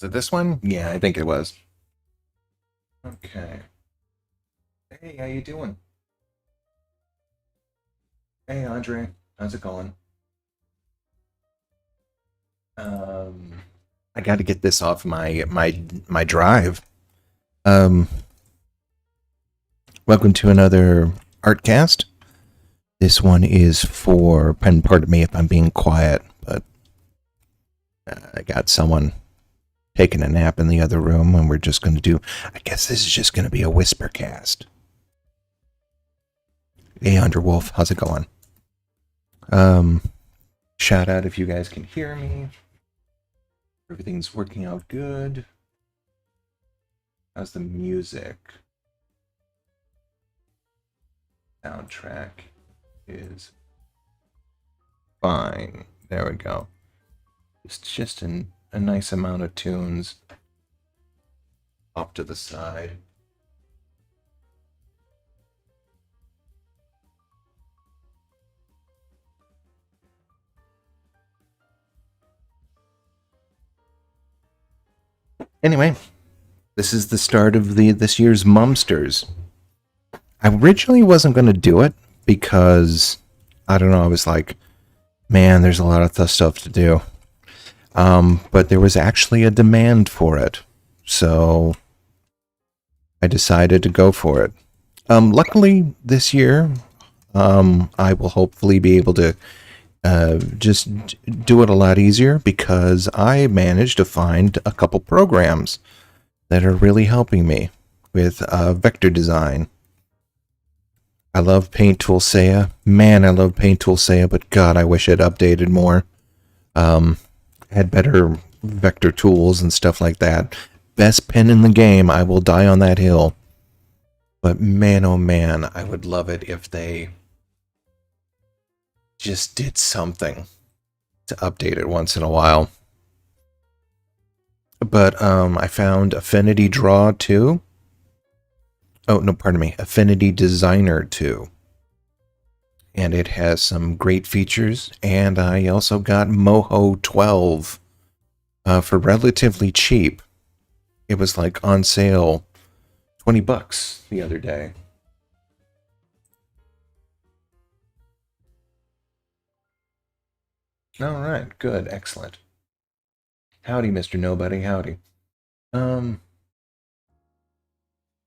it this one? Yeah, I think it was. Okay. Hey, how you doing? Hey, Andre. How's it going? Um, I got to get this off my drive. Um, Welcome to another Artcast. This one is for, and pardon me if I'm being quiet, but I got someone taking a nap in the other room, and we're just going to do. I guess this is just going to be a whisper cast. Hey, Underwolf, how's it going? Um, Shout out if you guys can hear me. Everything's working out good. How's the music? Soundtrack is fine. There we go. It's just a nice amount of tunes off to the side. Anyway, this is the start of this year's Momsters. I originally wasn't going to do it because I don't know. I was like, man, there's a lot of stuff to do. But there was actually a demand for it, so I decided to go for it. Luckily, this year, I will hopefully be able to just do it a lot easier because I managed to find a couple programs that are really helping me with vector design. I love Paint Tool Saya. Man, I love Paint Tool Saya, but God, I wish it updated more. Had better vector tools and stuff like that. Best pen in the game, I will die on that hill. But man, oh man, I would love it if they just did something to update it once in a while. But I found Affinity Draw 2. Oh, no, pardon me. Affinity Designer 2. And it has some great features. And I also got Moho 12 for relatively cheap. It was like on sale $20 the other day. All right, good, excellent. Howdy, Mr. Nobody, howdy.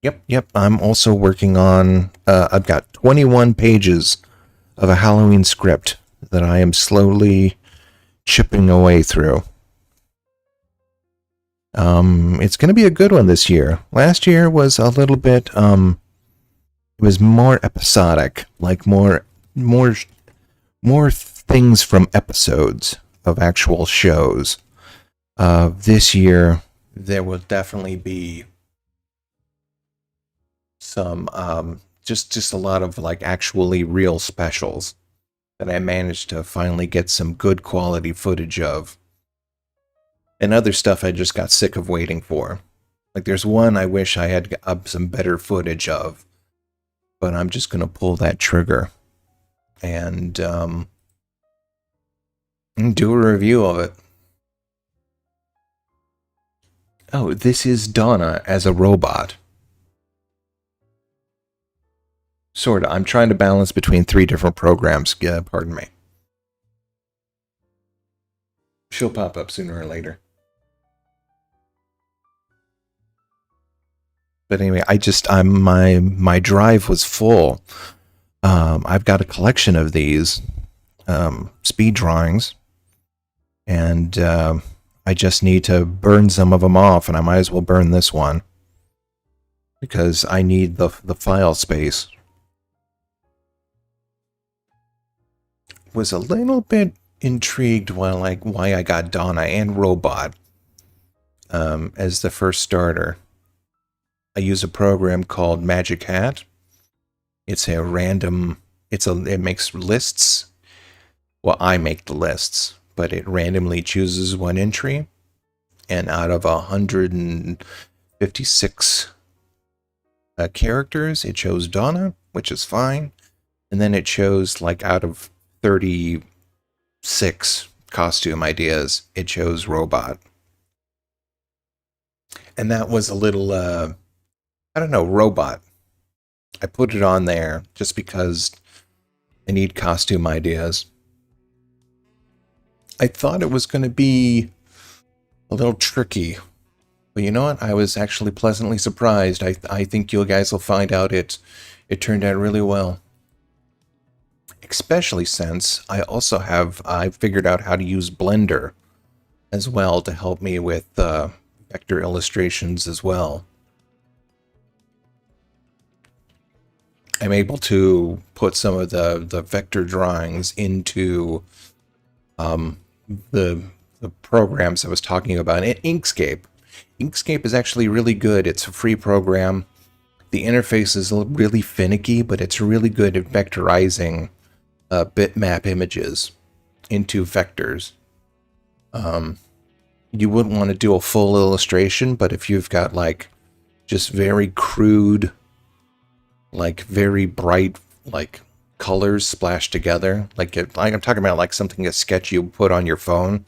Yep. I'm also working on. I've got 21 pages of a Halloween script that I am slowly chipping away through. It's going to be a good one this year. Last year was a little bit. It was more episodic, like more things from episodes of actual shows. This year, there will definitely be some just a lot of like actually real specials that I managed to finally get some good quality footage of. And other stuff I just got sick of waiting for. Like there's one I wish I had some better footage of, but I'm just gonna pull that trigger and do a review of it. Oh, this is Donna as a robot. Sorta. I'm trying to balance between 3 different programs. Pardon me. She'll pop up sooner or later. But anyway, my drive was full. I've got a collection of these speed drawings, and I just need to burn some of them off, and I might as well burn this one because I need the file space. Was a little bit intrigued why I got Donna and Robot as the first starter. I use a program called Magic Hat. It's a random. It makes lists. Well, I make the lists, but it randomly chooses one entry, and out of 156 characters, it chose Donna, which is fine, and then it chose like out of 36 costume ideas, it chose Robot. And that was a little, I don't know, robot. I put it on there just because I need costume ideas. I thought it was going to be a little tricky, but you know what? I was actually pleasantly surprised. I think you guys will find out it turned out really well. Especially since I figured out how to use Blender as well to help me with vector illustrations as well. I'm able to put some of the vector drawings into the programs I was talking about. And Inkscape. Inkscape is actually really good. It's a free program. The interface is really finicky, but it's really good at vectorizing bitmap images into vectors. You wouldn't want to do a full illustration, but if you've got like just very crude, like very bright, like colors splashed together, like I'm talking about like something a sketch you put on your phone,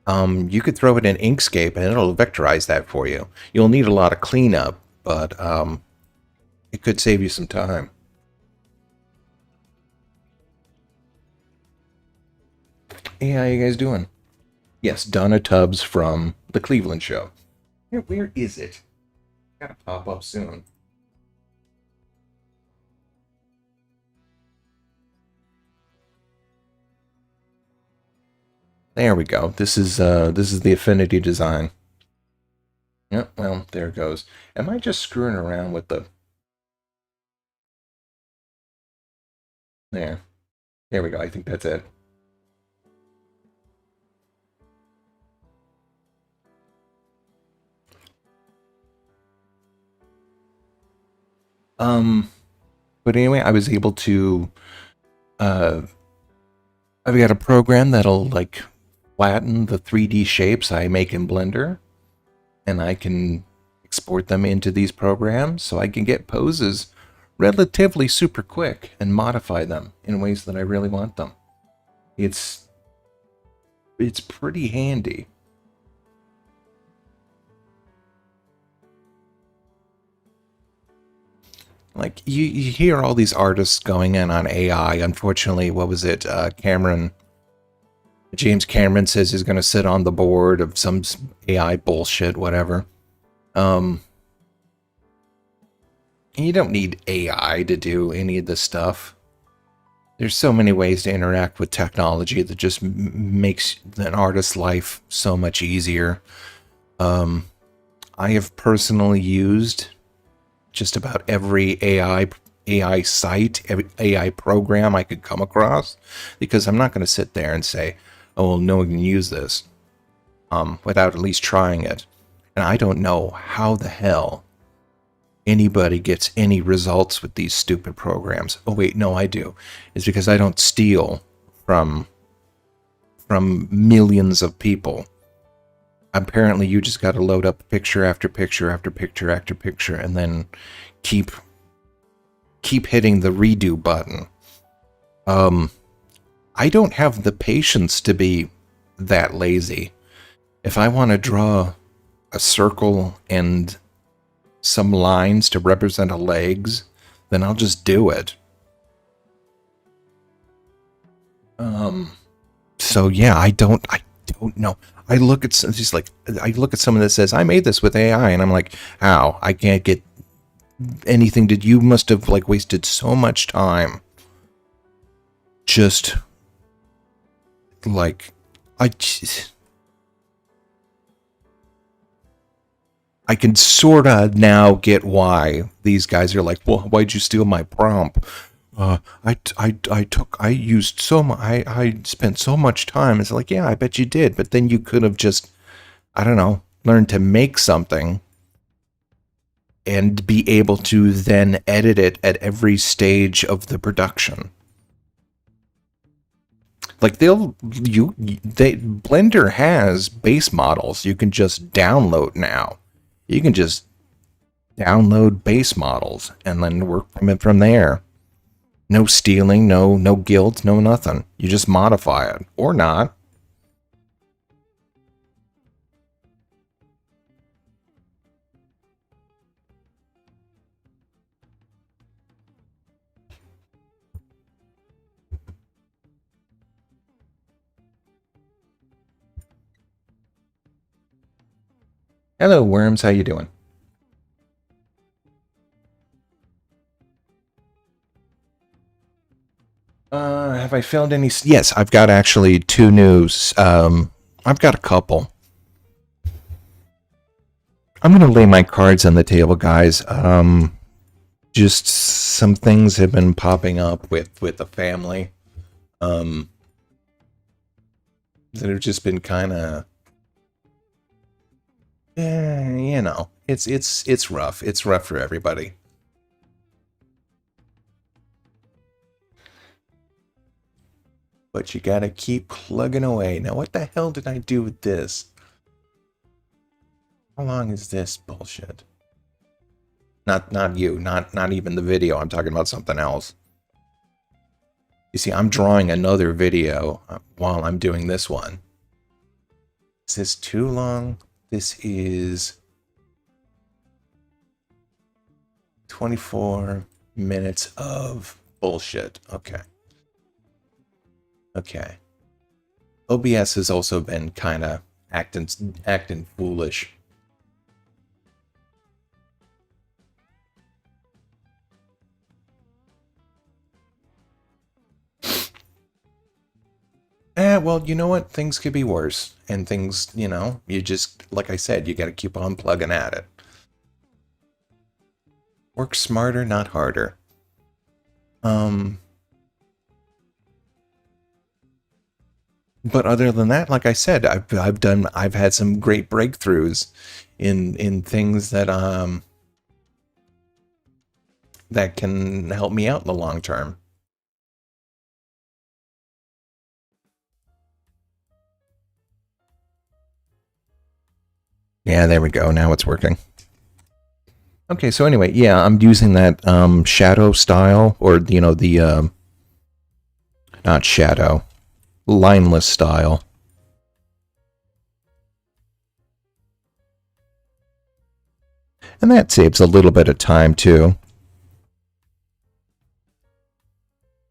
you could throw it in Inkscape and it'll vectorize that for you. You'll need a lot of cleanup, but it could save you some time. Hey, how you guys doing? Yes, Donna Tubbs from the Cleveland Show. Where is it? Gotta pop up soon. There we go. This is the Affinity design. Yep, well, there it goes. Am I just screwing around with the... There. There we go. I think that's it. But anyway, I was able to, I've got a program that'll like flatten the 3D shapes I make in Blender, and I can export them into these programs so I can get poses relatively super quick and modify them in ways that I really want them. It's pretty handy. Like, you hear all these artists going in on AI. Unfortunately, what was it? James Cameron says he's going to sit on the board of some AI bullshit, whatever. You don't need AI to do any of this stuff. There's so many ways to interact with technology that just makes an artist's life so much easier. I have personally used just about every AI site, every AI program I could come across, because I'm not going to sit there and say, oh, well, no one can use this without at least trying it. And I don't know how the hell anybody gets any results with these stupid programs. Oh, wait, no, I do. It's because I don't steal from millions of people. Apparently, you just got to load up picture after picture after picture after picture, and then keep hitting the redo button. I don't have the patience to be that lazy. If I want to draw a circle and some lines to represent a legs, then I'll just do it. So yeah, I don't know. I look at someone that says, I made this with AI, and I'm like, how? I can't get anything. You must have like wasted so much time. Just like, I can sort of now get why these guys are like, well, why'd you steal my prompt? I spent so much time. It's like, yeah, I bet you did. But then you could have just, I don't know, learned to make something and be able to then edit it at every stage of the production. Like Blender has base models you can just download now. You can just download base models and then work from there. No stealing, no guilt, no nothing. You just modify it, or not. Hello, Worms. How you doing? Have I found any? Yes, I've got actually two news. I've got a couple. I'm gonna lay my cards on the table, guys. Just some things have been popping up with the family. That have just been kind of, it's rough. It's rough for everybody. But you gotta keep plugging away. Now, what the hell did I do with this? How long is this bullshit? Not you. Not even the video. I'm talking about something else. You see, I'm drawing another video while I'm doing this one. Is this too long? This is 24 minutes of bullshit. Okay. Okay. OBS has also been kind of acting foolish. Well, you know what? Things could be worse. And things, you just, like I said, you got to keep on plugging at it. Work smarter, not harder. But other than that, like I said, I've had some great breakthroughs in things that that can help me out in the long term. Yeah, there we go. Now it's working. Okay, so anyway, yeah, I'm using that shadow style, or the not shadow, lineless style. And that saves a little bit of time too.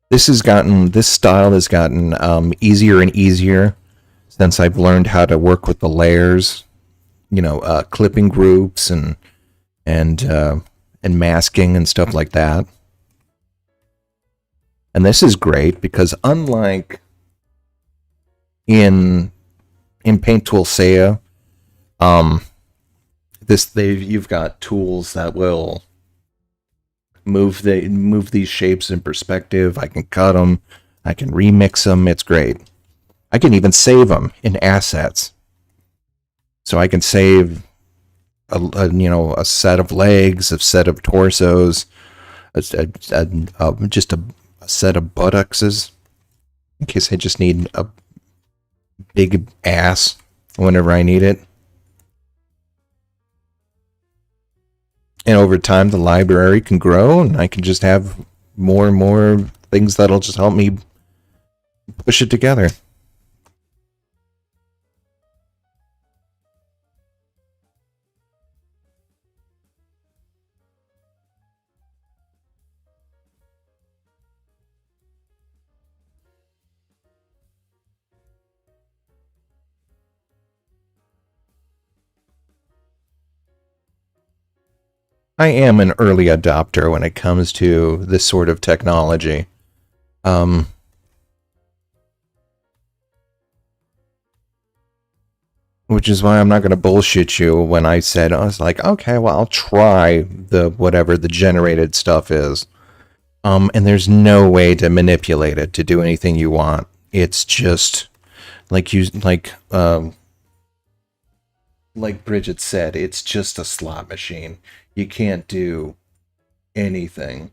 This style has gotten easier and easier since I've learned how to work with the layers, clipping groups and masking and stuff like that. And this is great because unlike in Paint Tool Saya, you've got tools that will move these shapes in perspective. I can cut them, I can remix them. It's great. I can even save them in assets, so I can save a set of legs, a set of torsos, just a set of buttocks, in case I just need a big ass whenever I need it. And over time, the library can grow, and I can just have more and more things that'll just help me push it together. I am an early adopter when it comes to this sort of technology. Which is why I'm not going to bullshit you when I was like, okay, well, I'll try whatever the generated stuff is. And there's no way to manipulate it to do anything you want. It's just like Bridget said, it's just a slot machine. You can't do anything.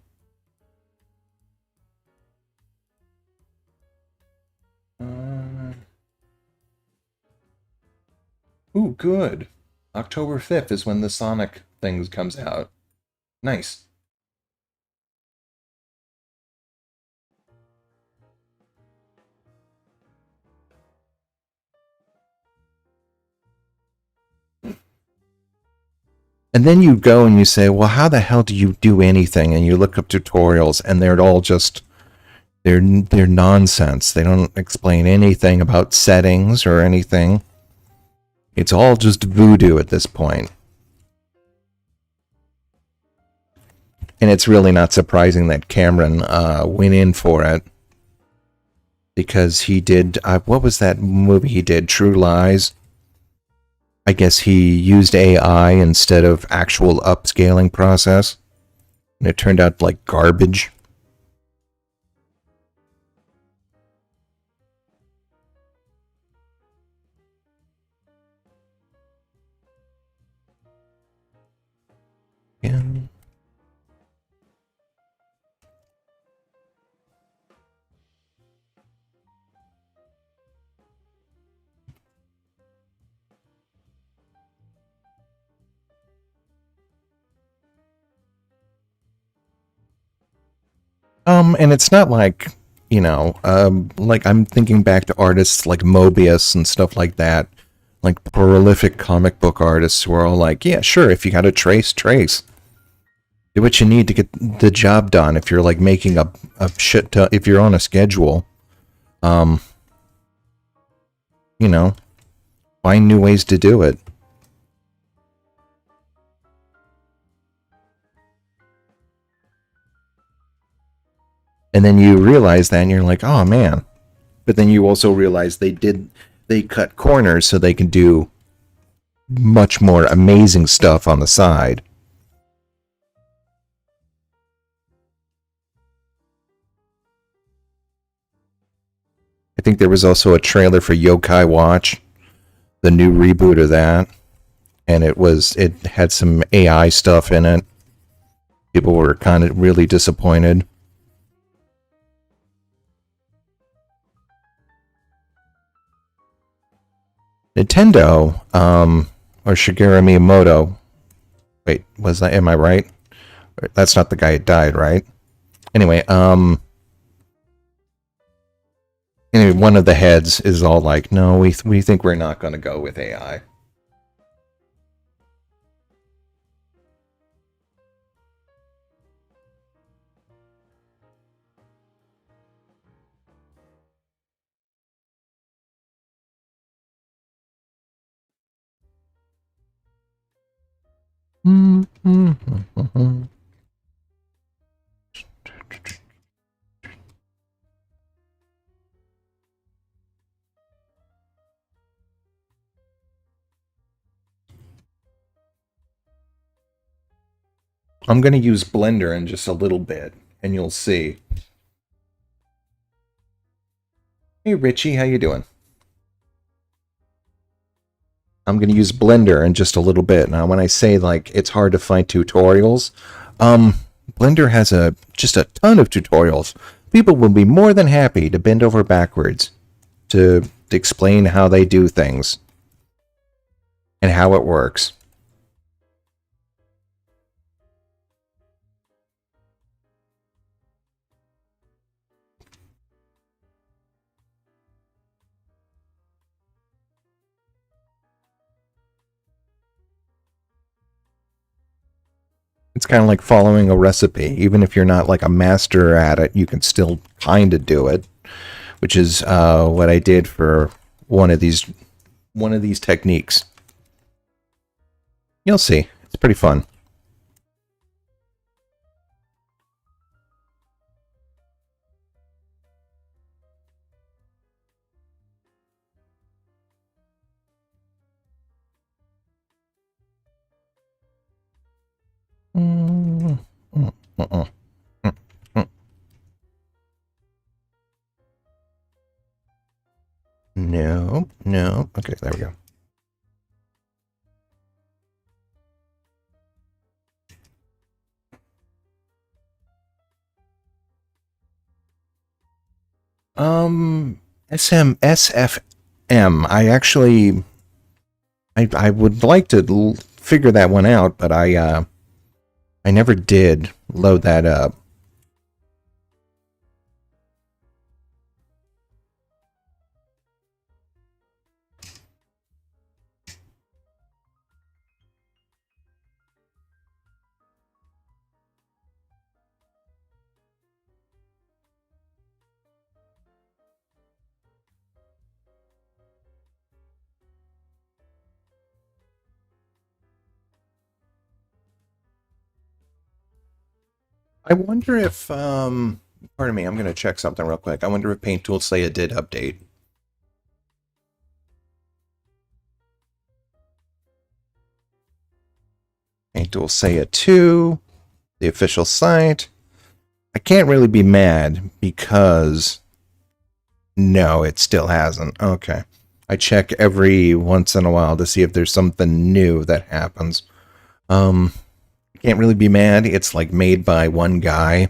Ooh, good. October 5th is when the Sonic thing comes out. Nice. And then you go and you say, well, how the hell do you do anything? And you look up tutorials, and they're all just, they're nonsense. They don't explain anything about settings or anything. It's all just voodoo at this point. And it's really not surprising that Cameron went in for it. Because he did, what was that movie he did? True Lies? I guess he used AI instead of actual upscaling process. And it turned out like garbage. Yeah. And it's not like, like I'm thinking back to artists like Mobius and stuff like that, like prolific comic book artists who are all like, yeah, sure, if you got to trace, trace. Do what you need to get the job done. If you're like making a shit ton, if you're on a schedule, um, you know, find new ways to do it. And then you realize that and you're like, oh man. But then you also realize they cut corners so they can do much more amazing stuff on the side. I think there was also a trailer for Yokai Watch, the new reboot of that, and it had some AI stuff in it. People were kind of really disappointed. Nintendo, or Shigeru Miyamoto. Wait, was that? Am I right? That's not the guy who died, right? Anyway, one of the heads is all like, "No, we think we're not going to go with AI." I'm going to use Blender in just a little bit, and you'll see. Hey, Richie, how you doing? I'm going to use Blender in just a little bit. Now, when I say, like, it's hard to find tutorials, um, Blender has just a ton of tutorials. People will be more than happy to bend over backwards to explain how they do things and how it works. It's kind of like following a recipe. Even if you're not like a master at it, you can still kind of do it, which is what I did for one of these techniques. You'll see. It's pretty fun. Mm, mm, mm, mm, mm. No, no. Okay, there we go. SFM. I would like to figure that one out, but I never did load that up. I wonder if, pardon me, I'm going to check something real quick. I wonder if Paint Tools say it did update. Paint Tools say it too. The official site. I can't really be mad because no, it still hasn't. Okay. I check every once in a while to see if there's something new that happens. Can't really be mad. It's like made by one guy.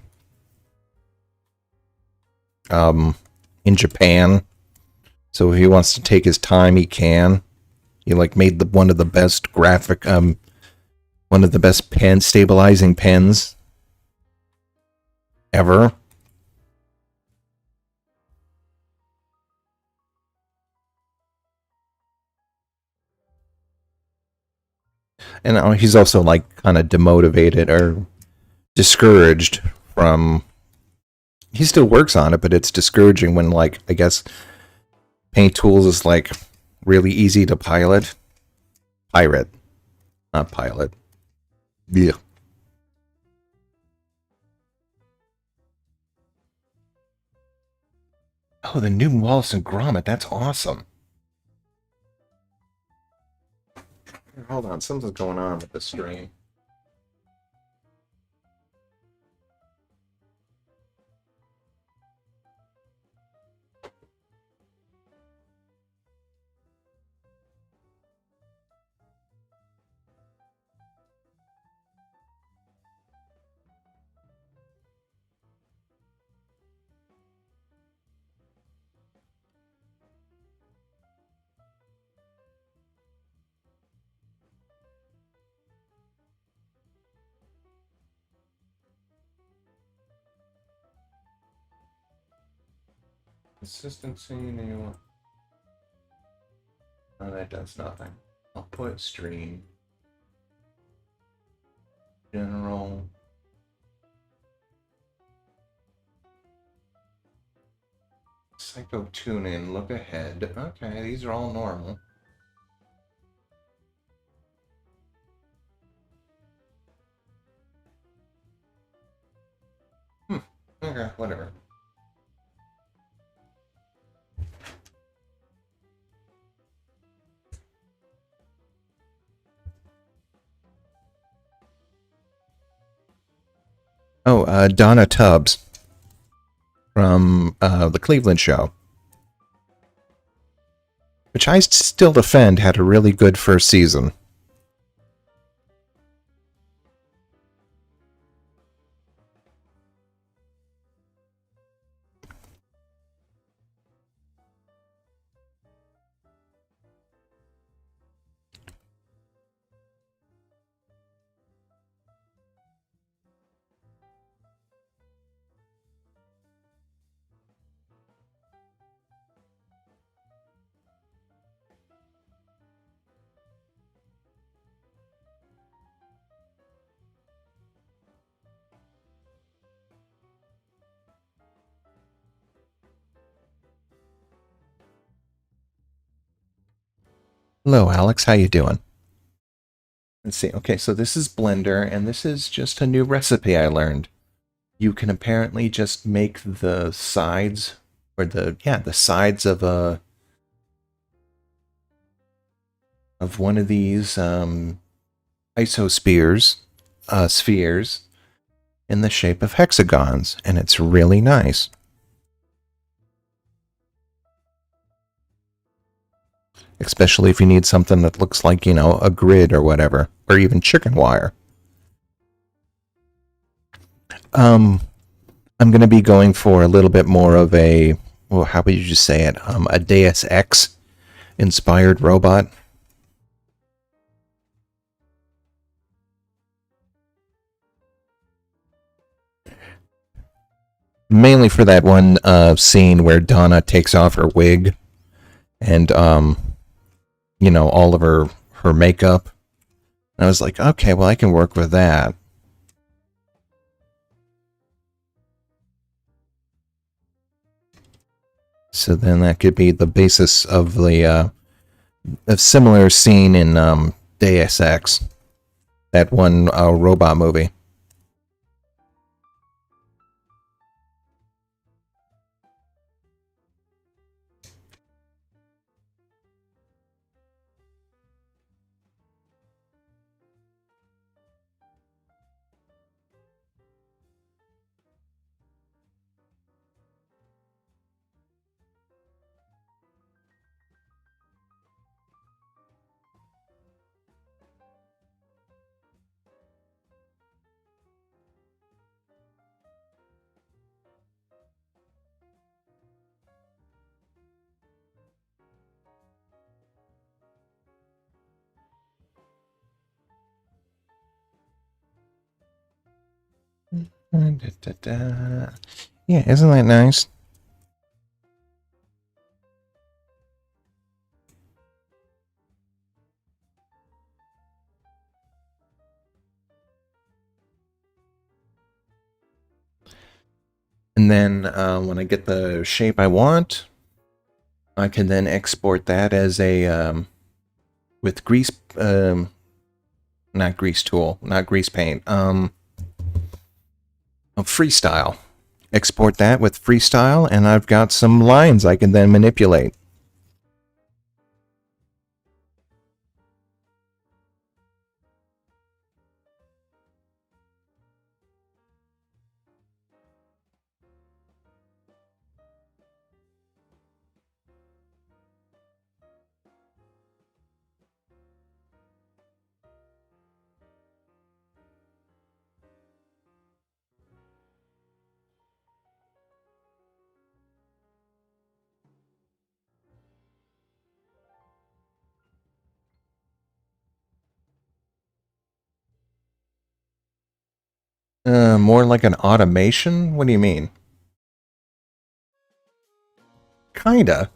In Japan. So if he wants to take his time, he can. He like made one of the best one of the best pen stabilizing pens ever. And he's also like kind of demotivated or discouraged from. He still works on it, but it's discouraging when, like, I guess Paint Tools is like really easy to pirate, not pilot. Yeah. Oh, the new Wallace and Gromit. That's awesome. Hold on, something's going on with the stream. Consistency, new. Oh, that does nothing. I'll put stream. General. Psycho tune in, look ahead. Okay, these are all normal. Okay, whatever. Oh, Donna Tubbs from the Cleveland show, which I still defend had a really good first season. Hello, Alex. How you doing? Let's see. Okay, so this is Blender, and this is just a new recipe I learned. You can apparently just make the sides, or the sides of one of these isospheres, spheres, in the shape of hexagons, and it's really nice. Especially if you need something that looks like, you know, a grid or whatever, or even chicken wire. I'm going to be going for a little bit more of a, well, how would you just say it? A Deus Ex inspired robot. Mainly for that one scene where Donna takes off her wig and, you know, all of her makeup. And I was like, okay, well, I can work with that. So then that could be the basis of the a similar scene in Deus Ex, that one robot movie. Yeah, isn't that nice? And then when I get the shape I want, I can then export that as a with grease, not grease tool, not grease paint, freestyle. Export that with freestyle, and I've got some lines I can then manipulate. More like an automation? What do you mean? Kinda.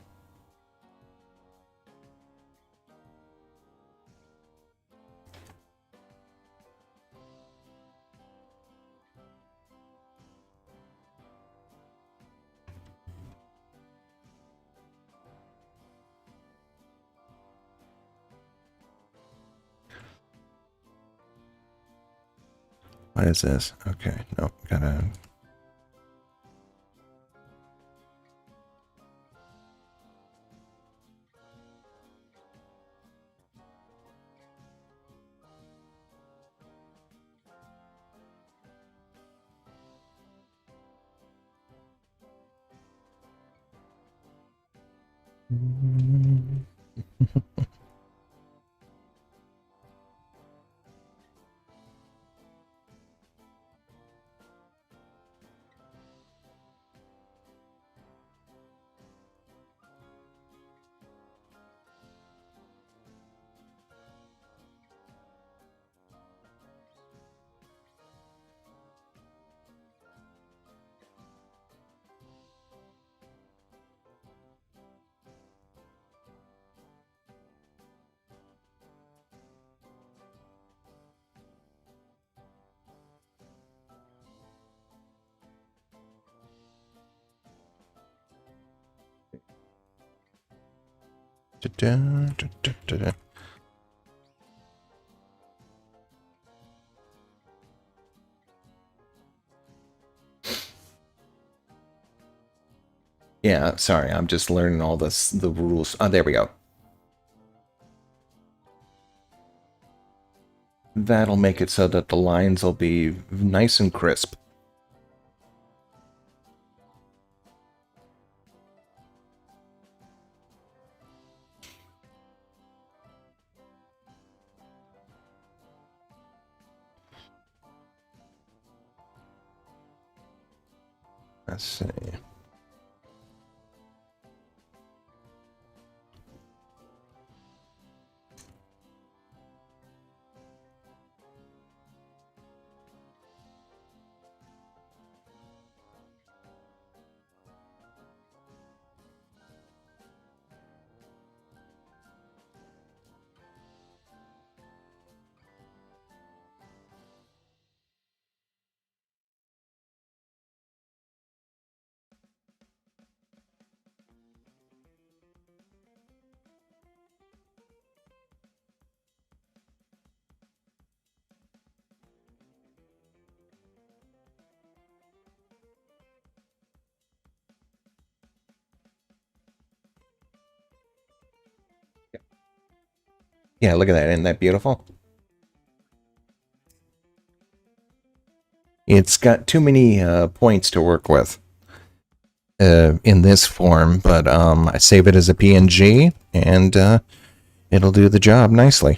What is this? Okay, no, gotta... Yeah, sorry, I'm just learning all the rules. Oh, there we go. That'll make it so that the lines will be nice and crisp. Let's see. Yeah, look at that. Isn't that beautiful? It's got too many points to work with in this form, but I save it as a PNG, and it'll do the job nicely.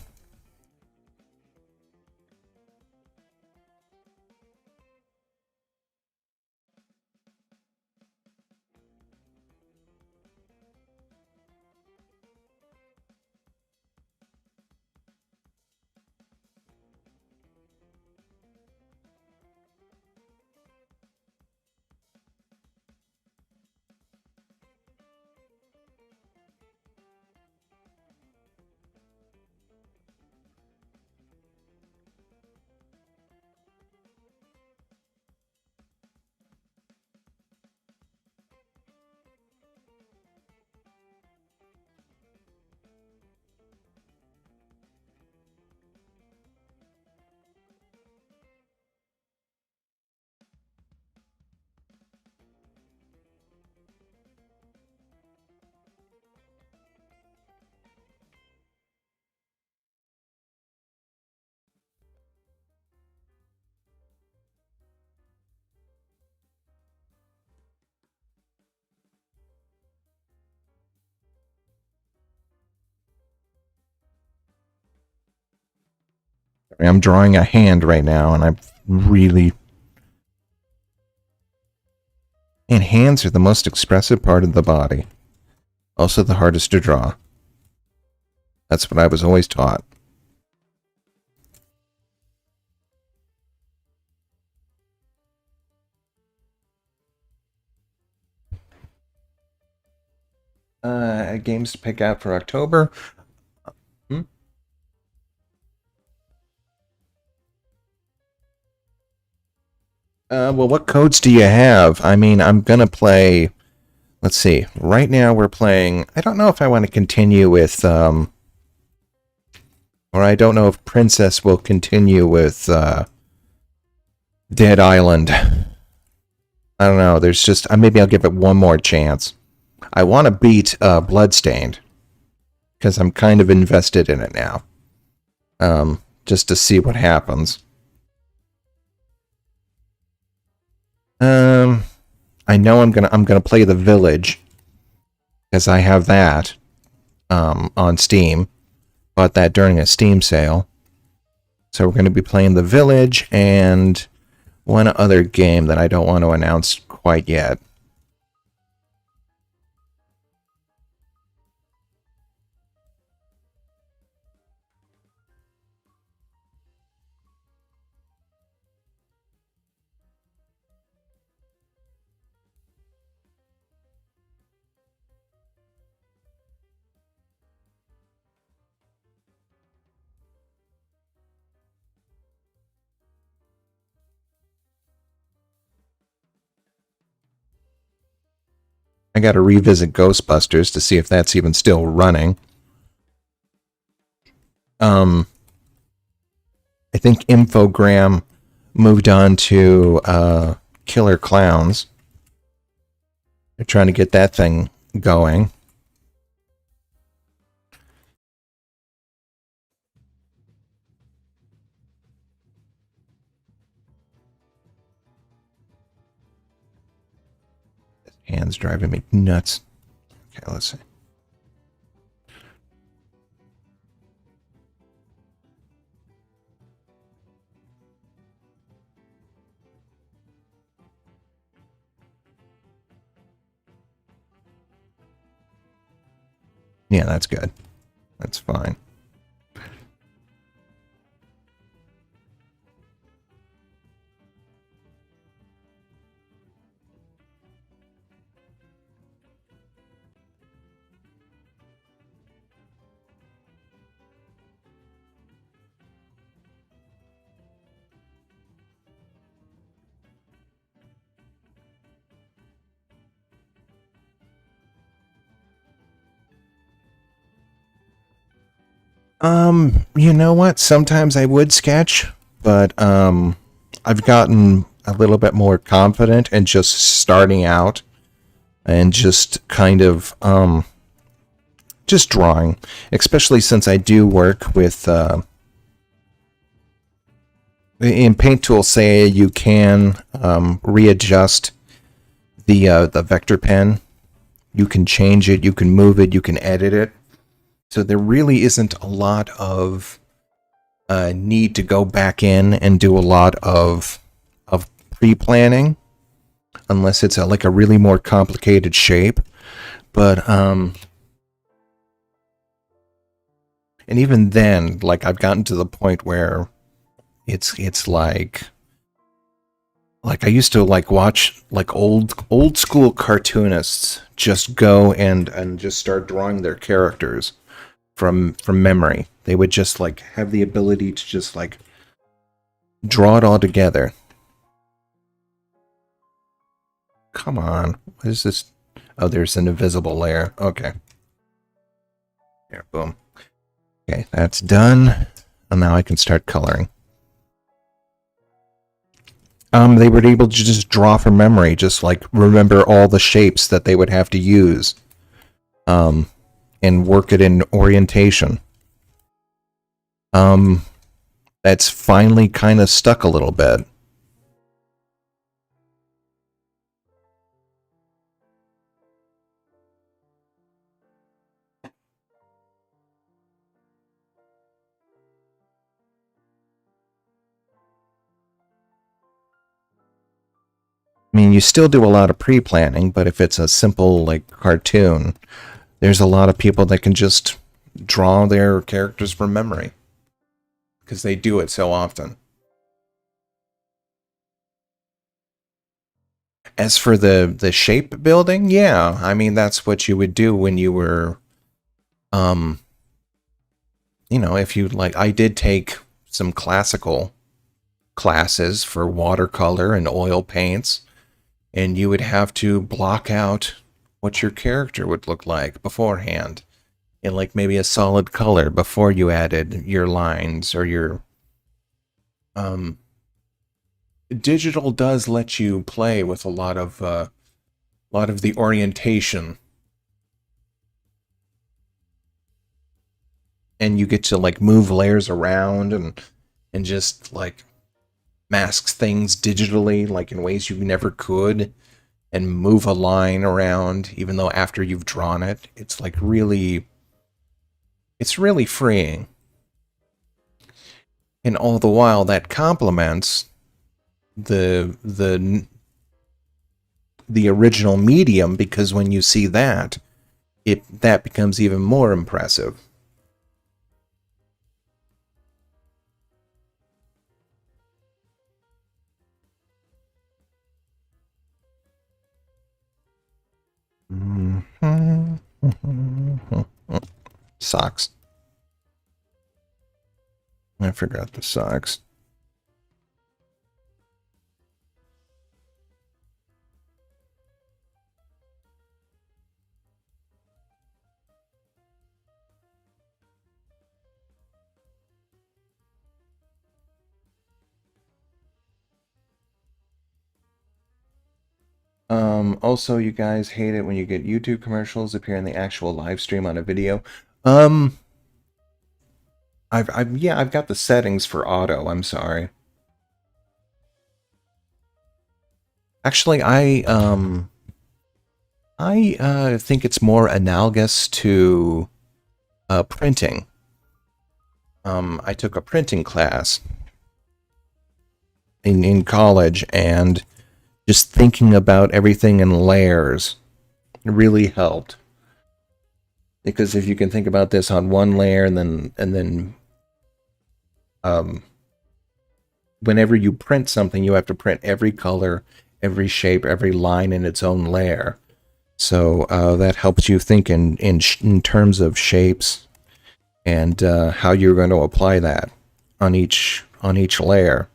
I'm drawing a hand right now, and I'm really... And hands are the most expressive part of the body. Also the hardest to draw. That's what I was always taught. Games to pick out for October. Hmm? Well, what codes do you have? I mean, I'm gonna play... Let's see. Right now we're playing... I don't know if I want to continue with... Or I don't know if Princess will continue with Dead Island. I don't know. There's just... maybe I'll give it one more chance. I want to beat Bloodstained. Because I'm kind of invested in it now. Just to see what happens. I know I'm gonna play The Village, because I have that on Steam. Bought that during a Steam sale. So we're gonna be playing The Village and one other game that I don't want to announce quite yet. I gotta revisit Ghostbusters to see if that's even still running. I think Infogram moved on to Killer Clowns. They're trying to get that thing going. This hand's driving me nuts. Okay, let's see. Yeah, that's good. That's fine. You know what? Sometimes I would sketch, but I've gotten a little bit more confident in just starting out and just kind of just drawing, especially since I do work with in Paint Tool. Say you can readjust the vector pen. You can change it, you can move it, you can edit it. So there really isn't a lot of need to go back in and do a lot of pre-planning, unless it's like a really more complicated shape. But and even then, like I've gotten to the point where it's like I used to like watch like old school cartoonists just go and just start drawing their characters from memory. They would just like have the ability to just like draw it all together. Come on. What is this? Oh, there's an invisible layer. Okay. There, boom. Okay, that's done. And now I can start coloring. They were able to just draw from memory, just like remember all the shapes that they would have to use. And work it in orientation. That's finally kind of stuck a little bit. I mean, you still do a lot of pre-planning, but if it's a simple like cartoon, there's a lot of people that can just draw their characters from memory because they do it so often. As for the shape building, yeah, I mean that's what you would do when you were, um, if you like. I did take some classical classes for watercolor and oil paints, and you would have to block out what your character would look like beforehand in like maybe a solid color before you added your lines or your um digital does let you play with a lot of the orientation, and you get to like move layers around and just like masks things digitally like in ways you never could, and move a line around even though after you've drawn it it's really freeing. And all the while that complements the the original medium, because when you see that, that becomes even more impressive. Socks. I forgot the socks. Also, you guys hate it when you get YouTube commercials appear in the actual live stream on a video. Um, I've got the settings for auto. I'm sorry. Actually, I think it's more analogous to printing. I took a printing class in college, and just thinking about everything in layers really helped. Because if you can think about this on one layer, and then um, whenever you print something, you have to print every color, every shape, every line in its own layer. So that helps you think in terms of shapes and how you're going to apply that on each layer.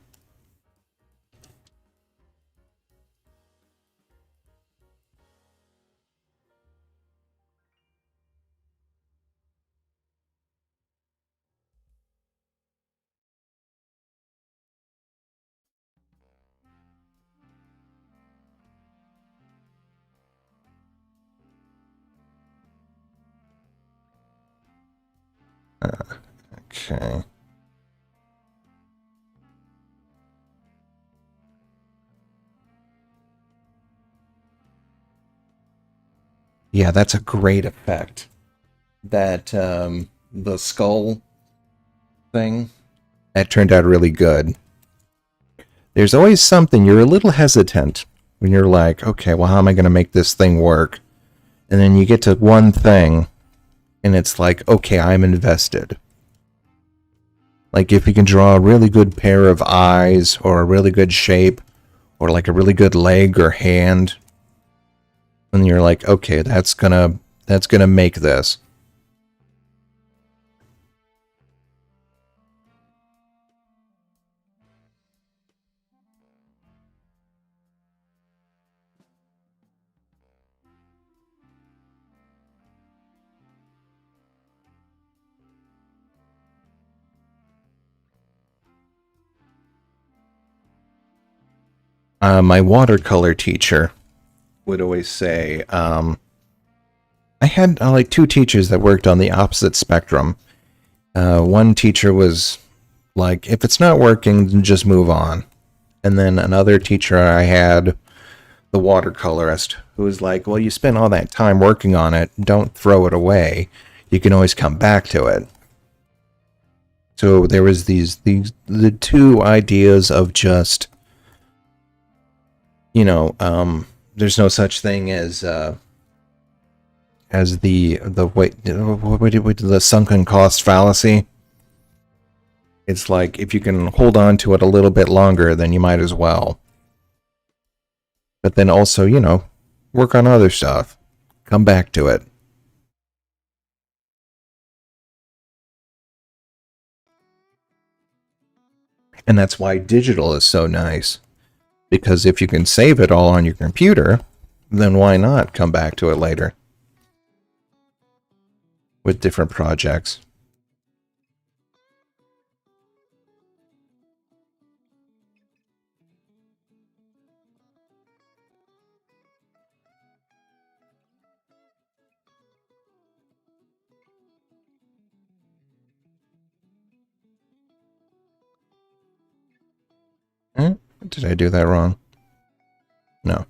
Okay. Yeah, that's a great effect. That the skull thing, that turned out really good. There's always something you're a little hesitant when you're like, okay, well, how am I going to make this thing work? And then you get to one thing, and it's like, okay, I'm invested. Like if you can draw a really good pair of eyes, or a really good shape, or like a really good leg or hand, and you're like, okay, that's gonna make this. My watercolor teacher would always say, I had like two teachers that worked on the opposite spectrum. One teacher was like, if it's not working, then just move on. And then another teacher I had, the watercolorist, who was like, well, you spent all that time working on it, don't throw it away. You can always come back to it. So there was the two ideas of just you know, there's no such thing as the wait, the sunken cost fallacy. It's like if you can hold on to it a little bit longer, then you might as well. But then also, work on other stuff. Come back to it. And that's why digital is so nice. Because if you can save it all on your computer, then why not come back to it later with different projects? Hmm? Did I do that wrong? No.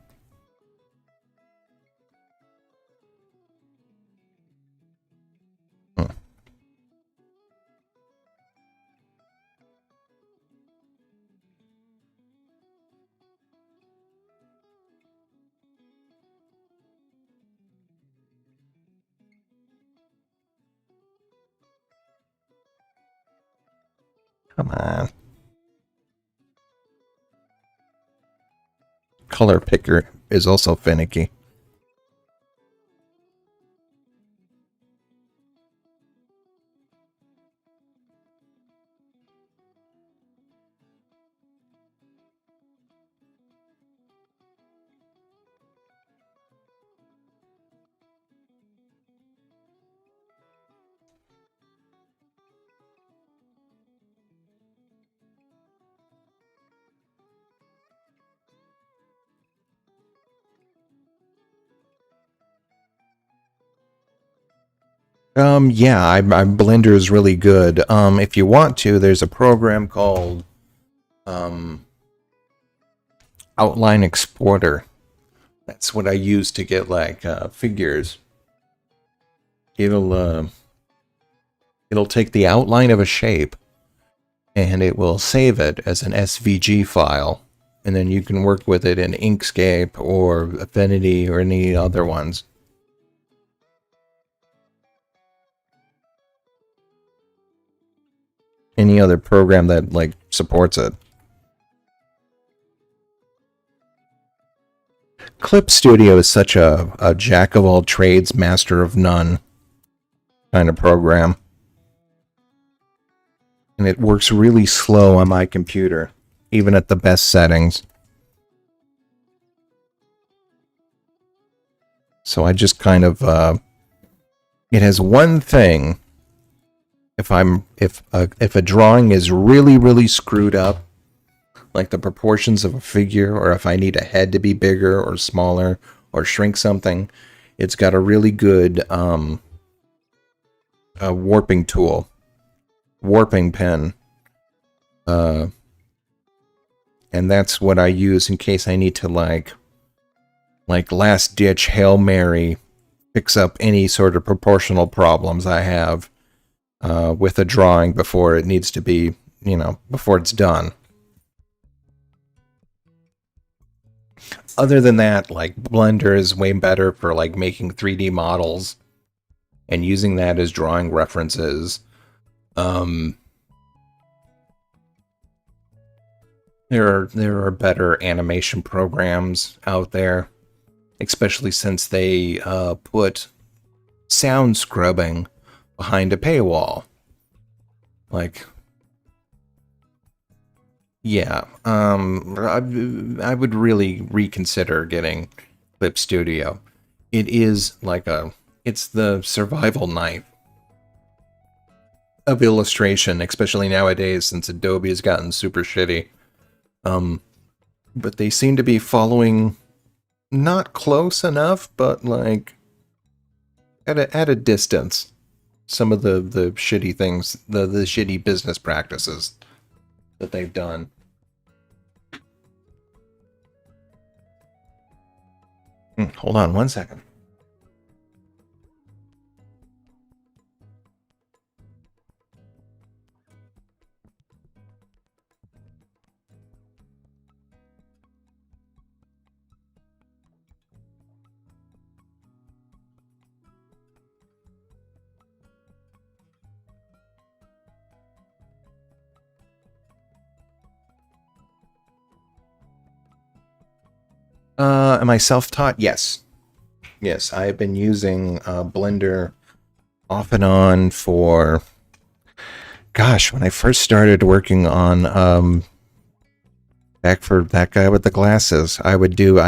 Hmm. Come on. Color picker is also finicky. Yeah, Blender is really good. If you want to, there's a program called um, Outline Exporter. That's what I use to get like figures. It'll it'll take the outline of a shape and it will save it as an SVG file, and then you can work with it in Inkscape or Affinity or any other ones. Any other program that like supports it. Clip Studio is such a jack of all trades, master of none kind of program. And it works really slow on my computer, even at the best settings. So I just kind of it has one thing. If a drawing is really screwed up, like the proportions of a figure, or if I need a head to be bigger or smaller or shrink something, it's got a really good warping tool, warping pen, uh, and that's what I use in case I need to like last ditch Hail Mary fix up any sort of proportional problems I have with a drawing before it needs to be, before it's done. Other than that, like Blender is way better for like making 3D models and using that as drawing references. Um, there are better animation programs out there, especially since they put sound scrubbing behind a paywall. Like, yeah, I would really reconsider getting Clip Studio. It is it's the survival knife of illustration, especially nowadays since Adobe has gotten super shitty. Um, but they seem to be following not close enough, but like at a distance. Some of the shitty things, the shitty business practices that they've done. Hold on one second. Am I self-taught? Yes. Yes, I've been using Blender off and on for, gosh, when I first started working on back for that guy with the glasses, I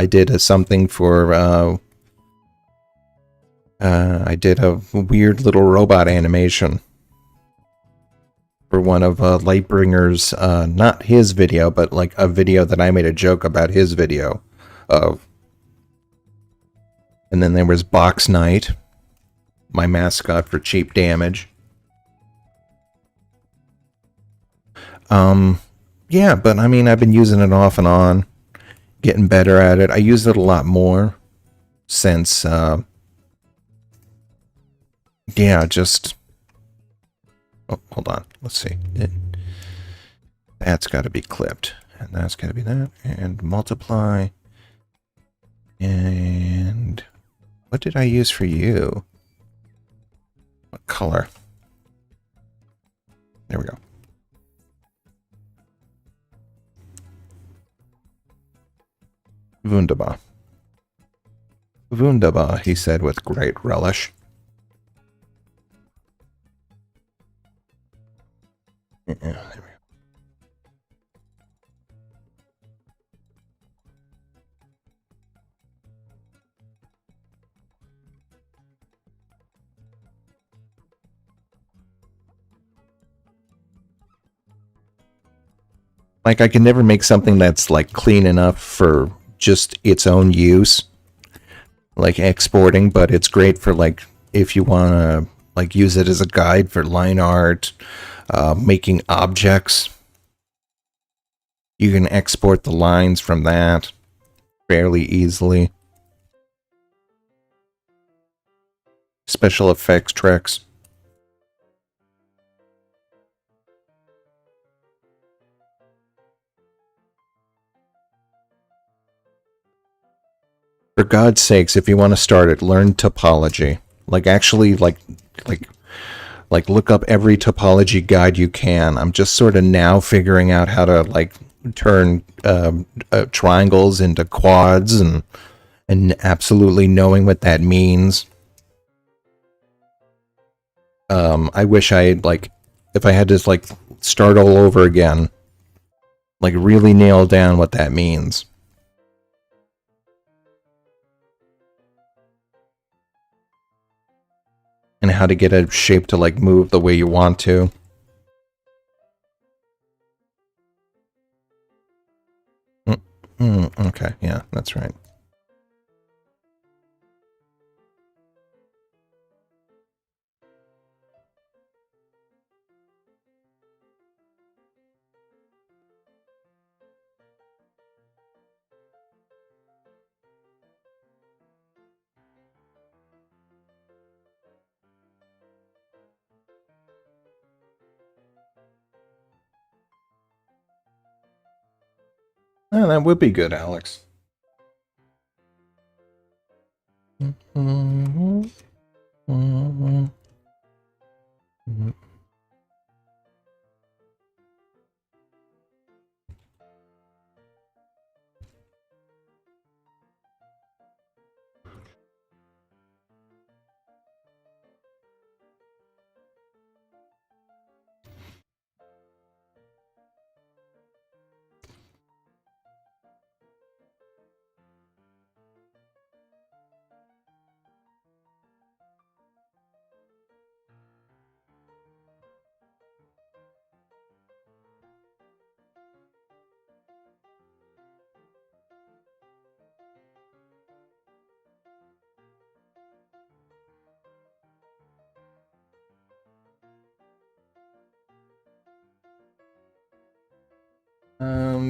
did something for I did a weird little robot animation for one of Lightbringer's, not his video, but like a video that I made a joke about his video of. And then there was Box Knight, my mascot for Cheap Damage. Yeah, but I mean, I've been using it off and on, getting better at it. I use it a lot more since, yeah, just, oh, hold on, let's see. That's got to be clipped, and that's got to be that, and multiply, and what did I use for you? What color? There we go. Wunderbar. Wunderbar, he said with great relish. Yeah, there we go. Like, I can never make something that's, like, clean enough for just its own use. Like, exporting, but it's great for, like, if you want to, like, use it as a guide for line art, making objects. You can export the lines from that fairly easily. Special effects tricks. For God's sakes, if you want to start it, learn topology. Like, actually, like look up every topology guide you can. I'm just sort of now figuring out how to, like, turn triangles into quads and absolutely knowing what that means. I wish I had, like, if I had to, like, start all over again, like, really nail down what that means. And how to get a shape to, like, move the way you want to. Okay, yeah, that's right. Oh, that would be good, Alex.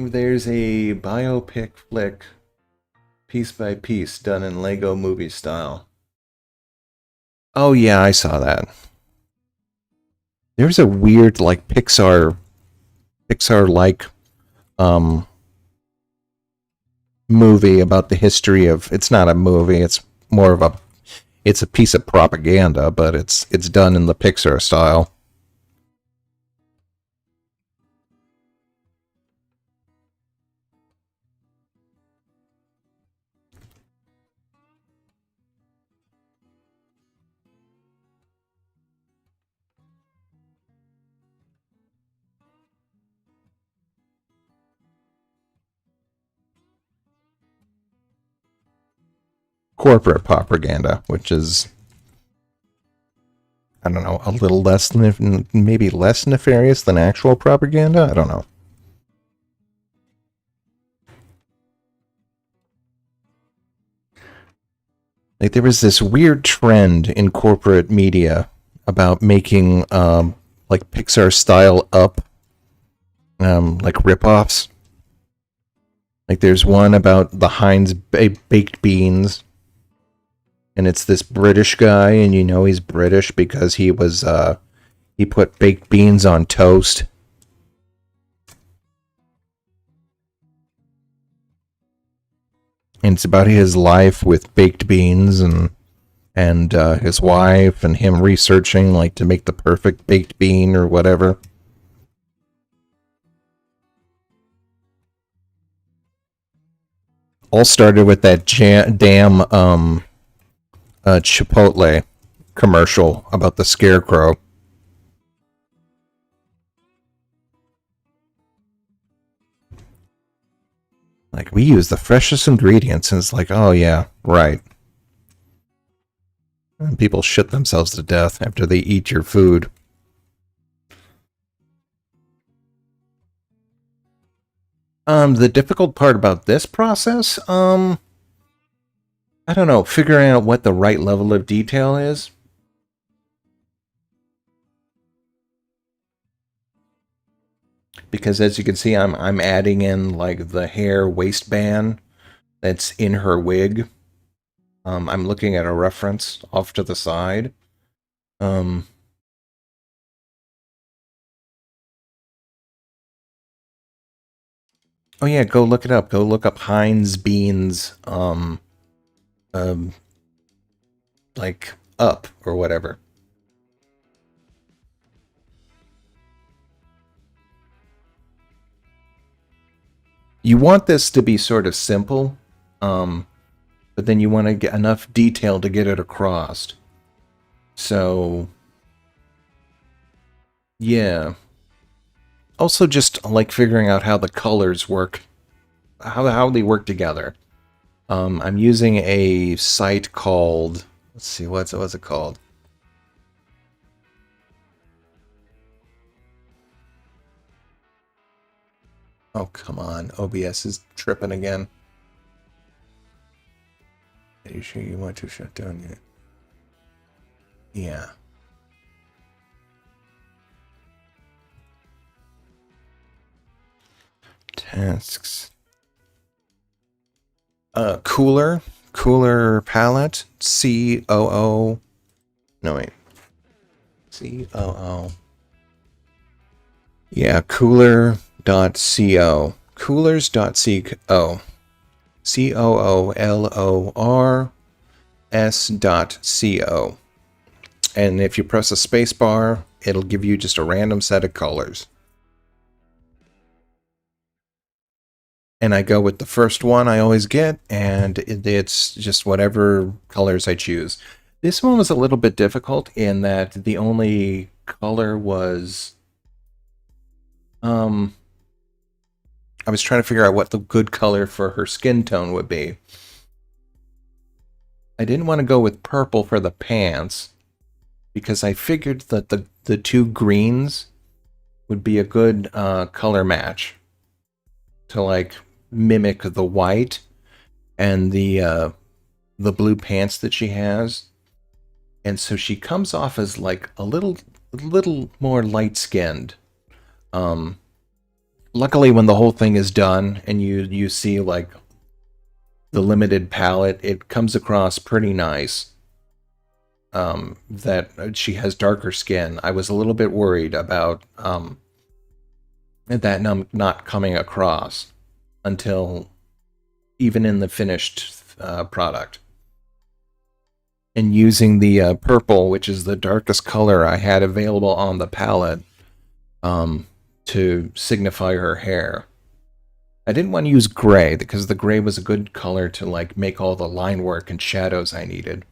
There's a biopic flick, piece by piece, done in Lego movie style. Oh yeah, I saw that. There's a weird, like, Pixar-like, movie about the history of. It's not a movie. It's more of a. It's a piece of propaganda, but it's done in the Pixar style. corporate propaganda, which is, I don't know, a little less, maybe less nefarious than actual propaganda. I don't know. Like, there was this weird trend in corporate media about making like Pixar style up like ripoffs. Like, there's one about the Heinz baked beans, and it's this British guy, and you know he's British because he put baked beans on toast. And it's about his life with baked beans and his wife and him researching like to make the perfect baked bean or whatever. All started with that damn Chipotle commercial about the scarecrow. Like, we use the freshest ingredients, and it's like, oh yeah, right. And people shit themselves to death after they eat your food. The difficult part about this process, I don't know, figuring out what the right level of detail is. Because as you can see, I'm adding in like the hair waistband that's in her wig. I'm looking at a reference off to the side. Oh yeah, go look it up. Go look up Heinz beans, um, like up or whatever. You want this to be sort of simple, but then you want to get enough detail to get it across. So, yeah. Also, just like figuring out how the colors work, how they work together. I'm using a site called, let's see, what's it called? Oh, come on. OBS is tripping again. Are you sure you want to shut down yet? Yeah. Tasks. Cooler palette. COO. No, wait. COO. Yeah, cooler.co. Coolers.co. COOLORS.co. And if you press a space bar, it'll give you just a random set of colors. And I go with the first one I always get, and it's just whatever colors I choose. This one was a little bit difficult in that the only color was I was trying to figure out what the good color for her skin tone would be. I didn't want to go with purple for the pants because I figured that the two greens would be a good color match to like mimic the white and the blue pants that she has. And so she comes off as like a little more light-skinned. Luckily, when the whole thing is done and you see like the limited palette, it comes across pretty nice. That she has darker skin. I was a little bit worried about that not coming across until even in the finished product. And using the purple, which is the darkest color I had available on the palette, to signify her hair. I didn't want to use gray because the gray was a good color to like make all the line work and shadows I needed.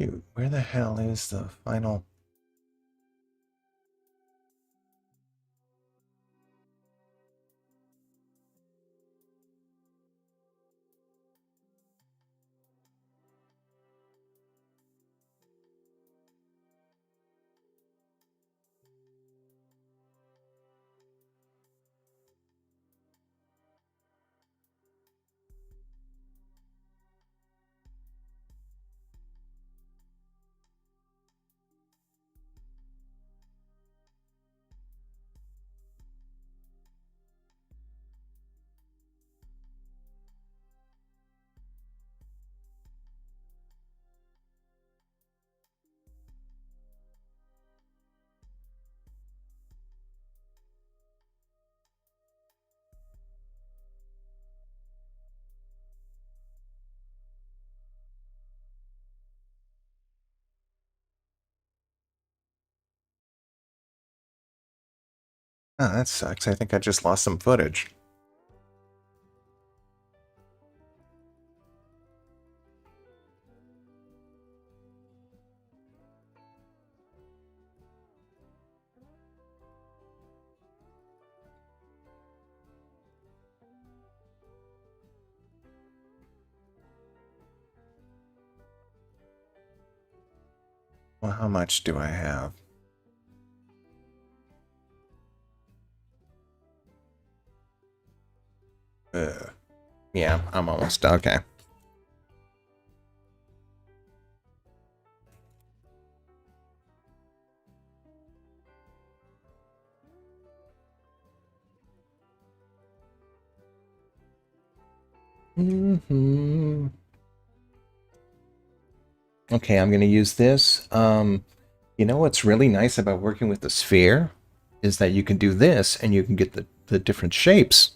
Dude, where the hell is the final? Oh, that sucks. I think I just lost some footage. Well, how much do I have? Yeah, I'm almost okay. Mm-hmm. Okay, I'm going to use this. You know what's really nice about working with the sphere is that you can do this and you can get the different shapes.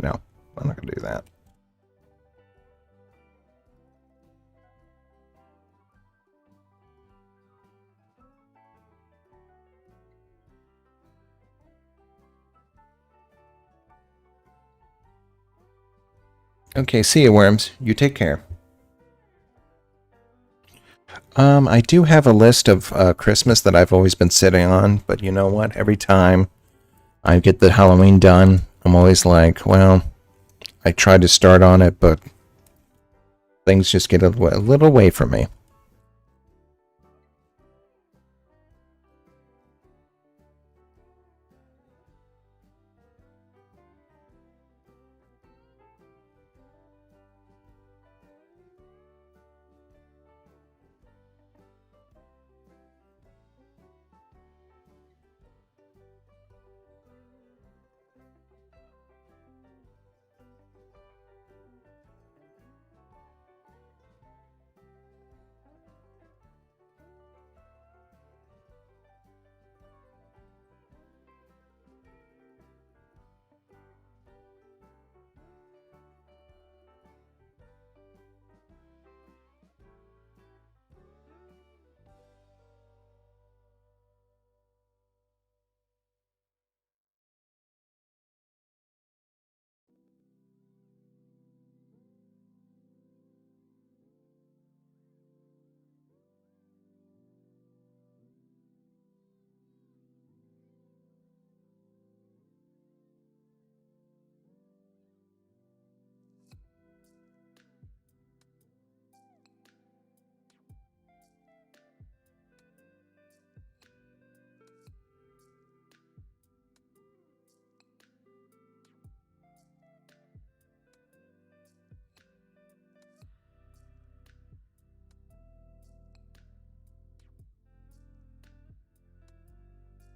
No, I'm not going to do that. Okay, see you, worms. You take care. I do have a list of Christmas that I've always been sitting on, but you know what? Every time I get the Halloween done, I'm always like, well, I tried to start on it, but things just get a little away from me.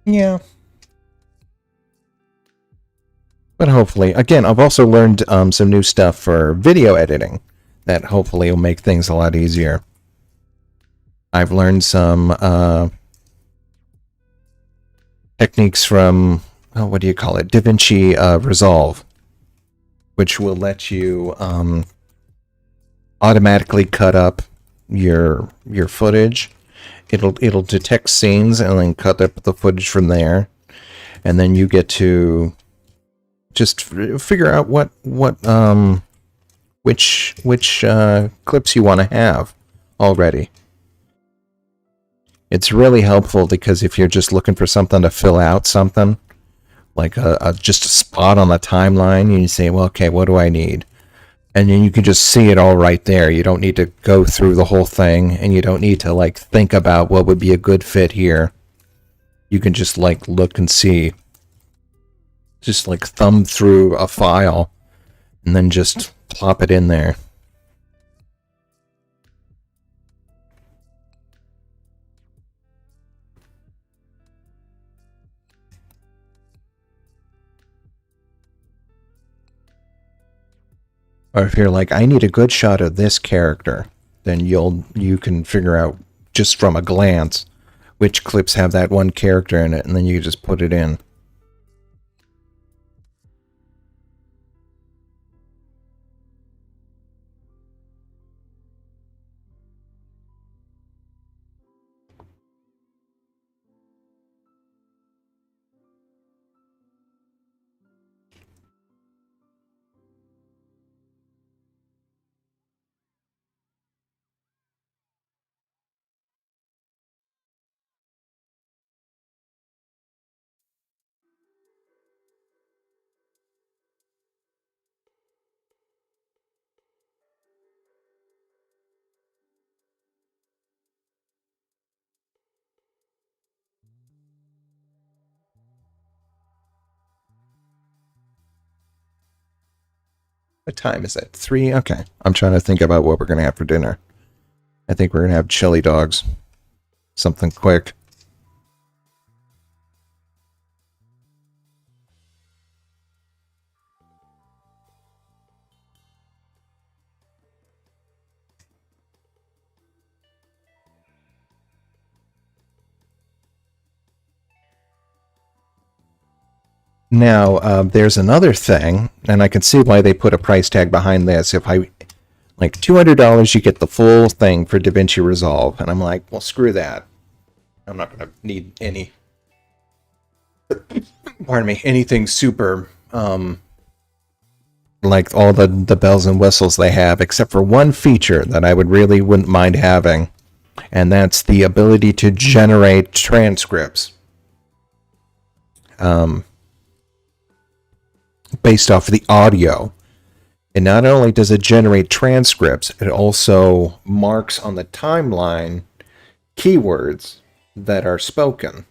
Yeah. But hopefully, again, I've also learned some new stuff for video editing that hopefully will make things a lot easier. I've learned some techniques from, oh, what do you call it? DaVinci Resolve, which will let you automatically cut up your footage. It'll detect scenes and then cut up the footage from there, and then you get to just figure out which clips you want to have already. It's really helpful because if you're just looking for something to fill out something, like just a spot on the timeline, and you say, well, okay, what do I need? And then you can just see it all right there. You don't need to go through the whole thing, and you don't need to like think about what would be a good fit here. You can just like look and see. Just like thumb through a file and then just plop it in there. Or if you're like, I need a good shot of this character, then you can figure out just from a glance which clips have that one character in it, and then you just put it in. What time is it? 3? Okay. I'm trying to think about what we're going to have for dinner. I think we're going to have chili dogs. Something quick. Now, there's another thing, and I can see why they put a price tag behind this. If I, like, $200, you get the full thing for DaVinci Resolve. And I'm like, well, screw that. I'm not going to need any, pardon me, anything super, like all the bells and whistles they have, except for one feature that I wouldn't mind having, and that's the ability to generate transcripts. Based off of the audio. And not only does it generate transcripts, it also marks on the timeline keywords that are spoken.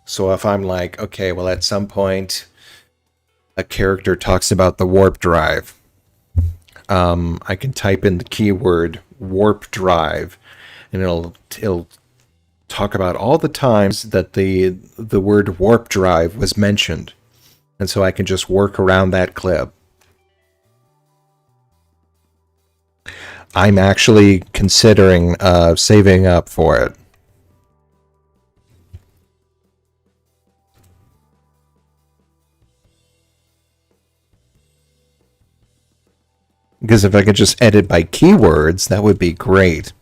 So if I'm like, okay, well, at some point, a character talks about the warp drive, I can type in the keyword warp drive, and it'll talk about all the times that the word warp drive was mentioned. And so I can just work around that clip. I'm actually considering saving up for it. Because if I could just edit by keywords, that would be great.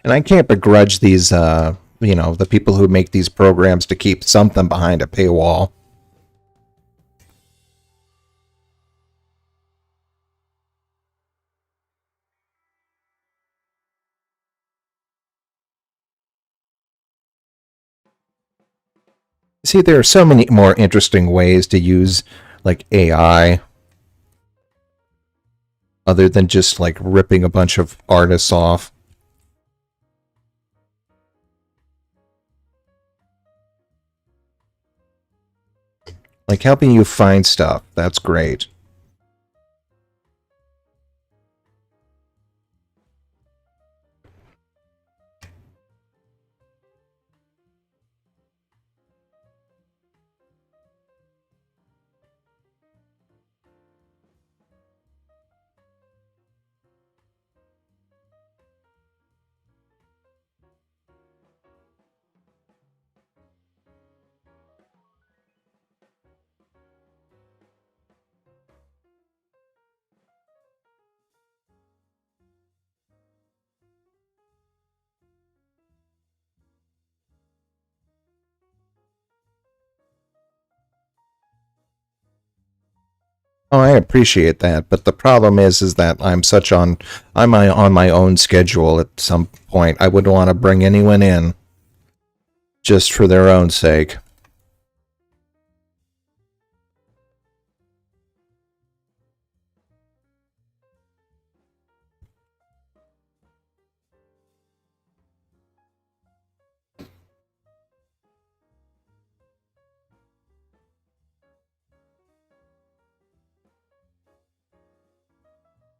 And I can't begrudge these, the people who make these programs to keep something behind a paywall. See, there are so many more interesting ways to use, like, AI, other than just, like, ripping a bunch of artists off. Like helping you find stuff. That's great. Oh, I appreciate that, but the problem is that I'm on my own schedule at some point. I wouldn't want to bring anyone in just for their own sake.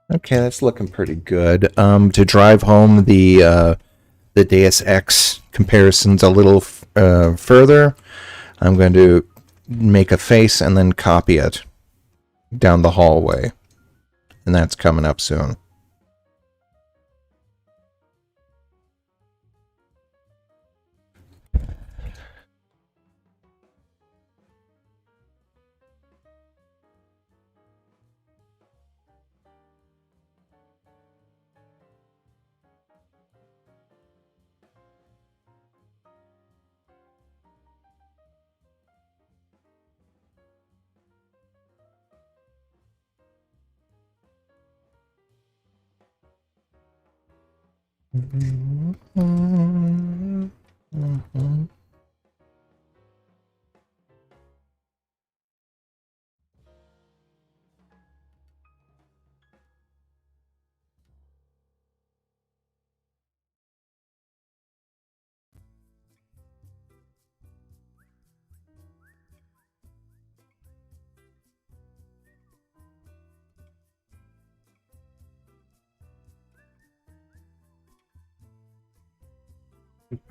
Okay, that's looking pretty good. To drive home the Deus Ex comparisons a little further, I'm going to make a face and then copy it down the hallway, and that's coming up soon.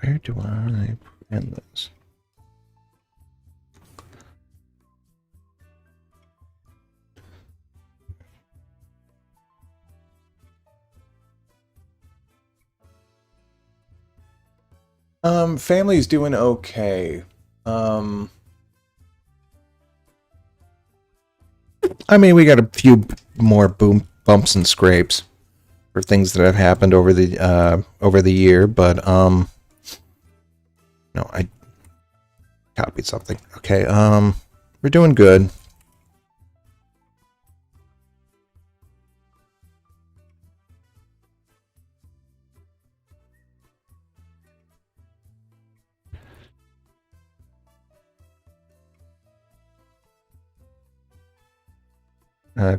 Where do I put in this? Family's doing okay. I mean, we got a few more bumps and scrapes for things that have happened over the year, but no, I copied something. Okay, we're doing good.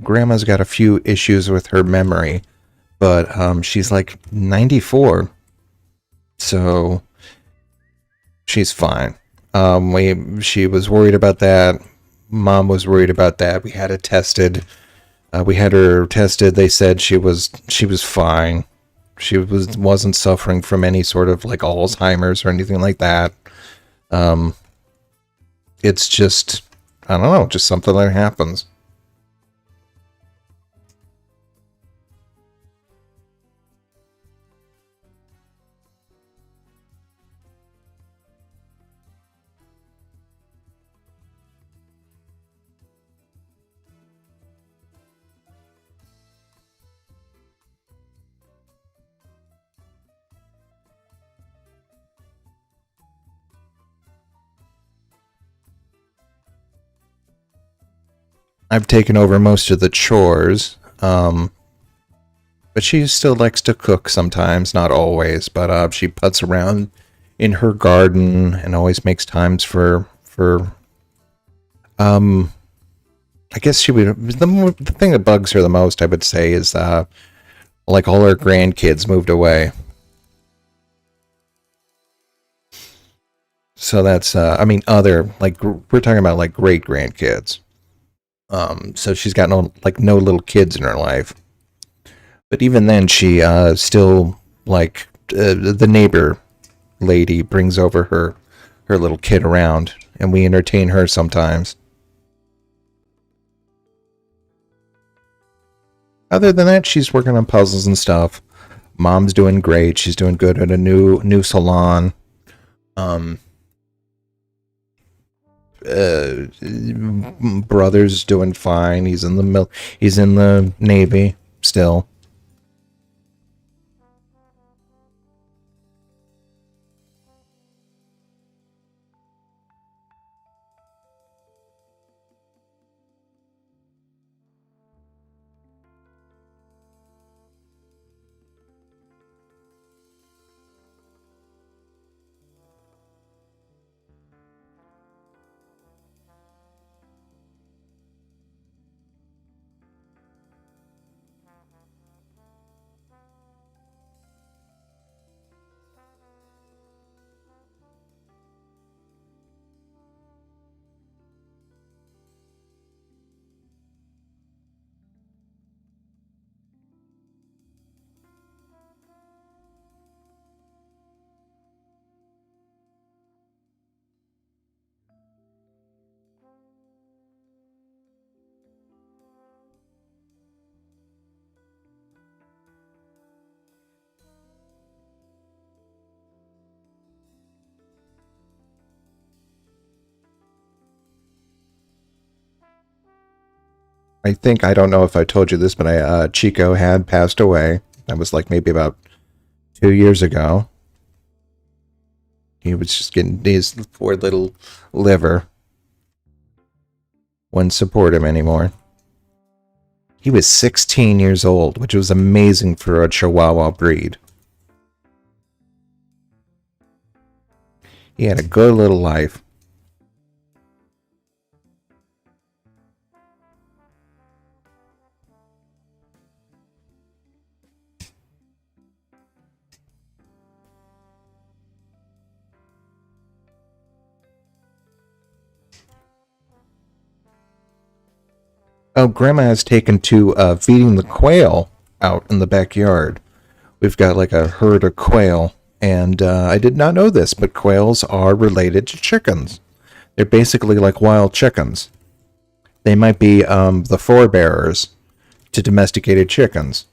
Grandma's got a few issues with her memory, but she's like 94, so she's fine. She was worried about that. Mom was worried about that. We had it tested. We had her tested. They said she was fine. Wasn't suffering from any sort of like Alzheimer's or anything like that. It's just, I don't know, just something that happens. I've taken over most of the chores, but she still likes to cook sometimes, not always. But she puts around in her garden and always makes times for. I guess she would. The thing that bugs her the most, I would say, is like all her grandkids moved away. So that's I mean other like we're talking about like great grandkids. So she's got no little kids in her life. But even then, she still like the neighbor lady brings over her little kid around, and we entertain her sometimes. Other than that, she's working on puzzles and stuff. Mom's doing great. She's doing good at a new salon. Um, uh, brother's doing fine. He's in the Navy still. I think I don't know if I told you this, but I Chico had passed away. That was like maybe about 2 years ago. He was just getting his poor little liver wouldn't support him anymore. He was 16 years old, which was amazing for a Chihuahua breed. He had a good little life. Oh, Grandma has taken to feeding the quail out in the backyard. We've got like a herd of quail, and I did not know this, but quails are related to chickens. They're basically like wild chickens. They might be the forebearers to domesticated chickens.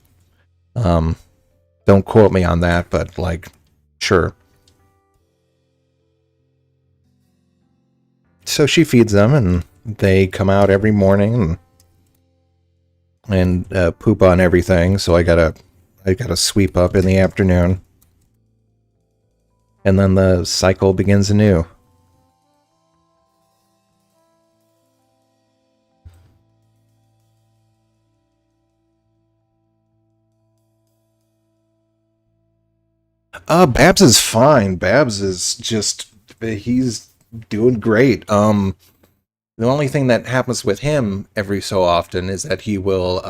Um, don't quote me on that, but like, sure. So she feeds them, and they come out every morning and poop on everything. So I gotta sweep up in the afternoon, and then the cycle begins anew. Babs is fine. Babs is just he's doing great. The only thing that happens with him every so often is that he'll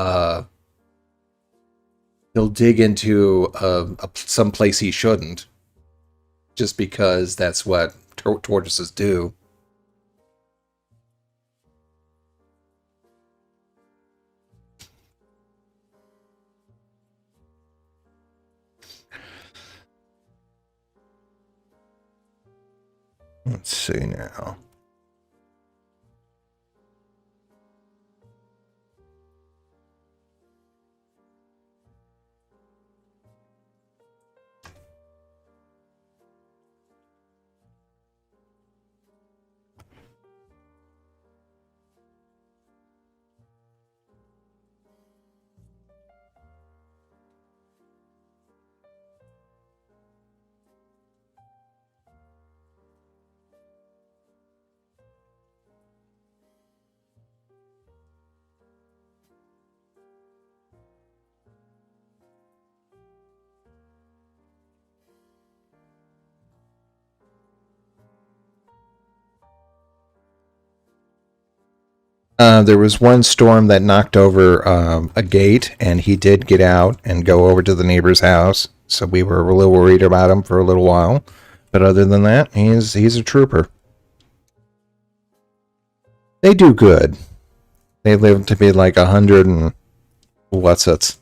dig into some place he shouldn't, just because that's what tortoises do. Let's see now. There was one storm that knocked over a gate, and he did get out and go over to the neighbor's house. So we were a little worried about him for a little while, But other than that, he's a trooper. They do good. They live to be like 100 and what's it?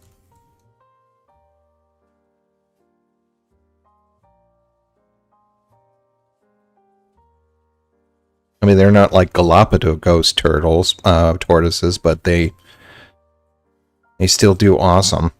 I mean, they're not like Galapagos tortoises, but they still do awesome.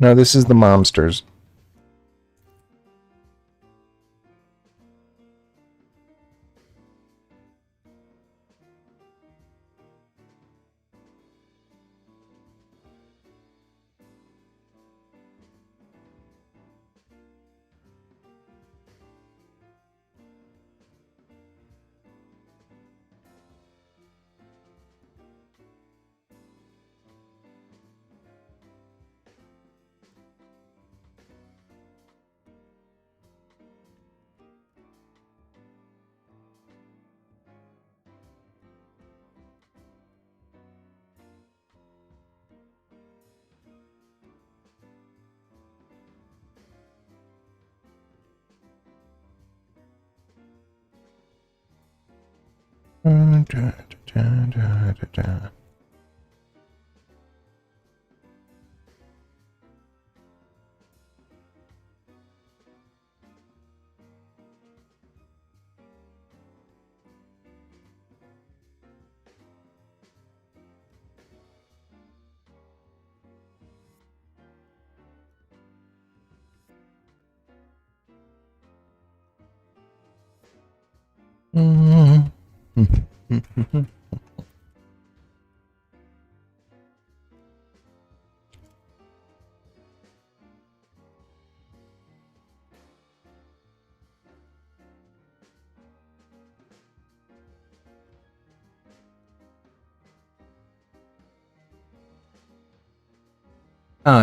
No, this is the Momsters.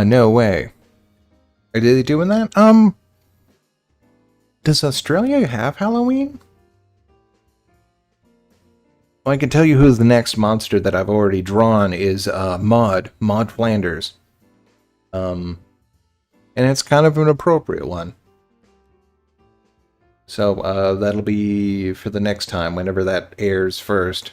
No way. Are they doing that? Does Australia have Halloween? Well, I can tell you who's the next monster that I've already drawn is Maud Flanders. And it's kind of an appropriate one. So that'll be for the next time, whenever that airs first.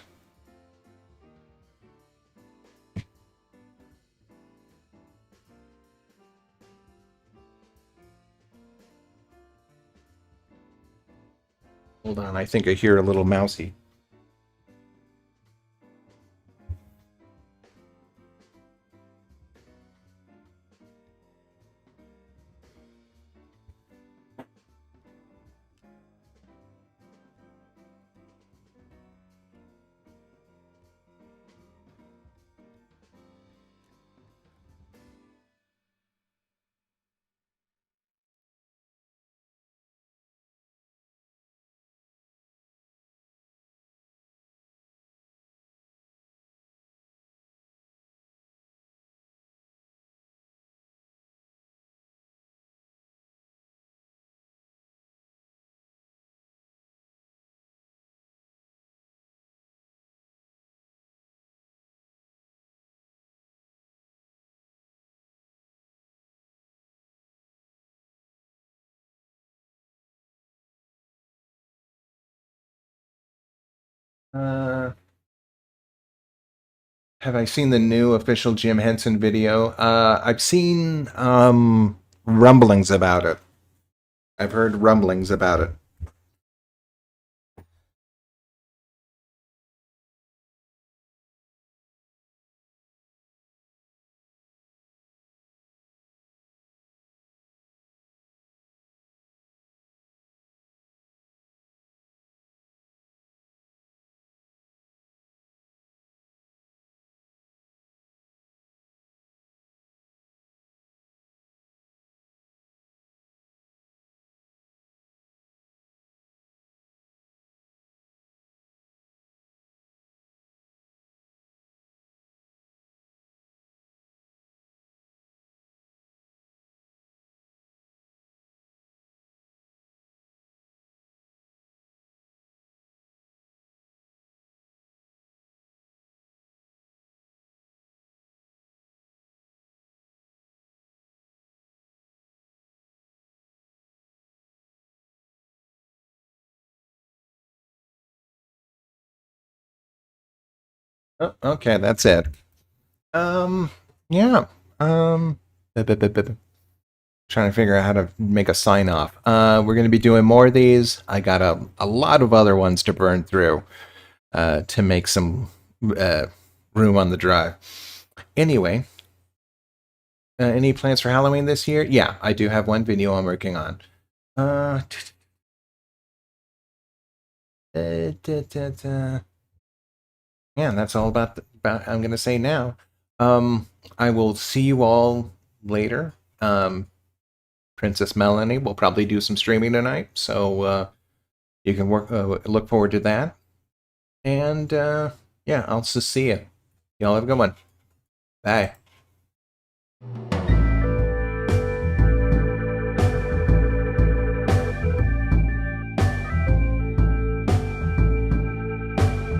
Hold on, I think I hear a little mousy. Uh, have I seen the new official Jim Henson video? I've seen rumblings about it. I've heard rumblings about it. Oh, okay, that's it. Um, yeah. Um, Trying to figure out how to make a sign off. We're going to be doing more of these. I got a lot of other ones to burn through to make some uh, room on the drive. Anyway, any plans for Halloween this year? Yeah, I do have one video I'm working on. Uh, yeah, that's all about I'm gonna say now. I will see you all later. Princess Melanie will probably do some streaming tonight, so you can look forward to that. And yeah, I'll just see you. Y'all have a good one. Bye.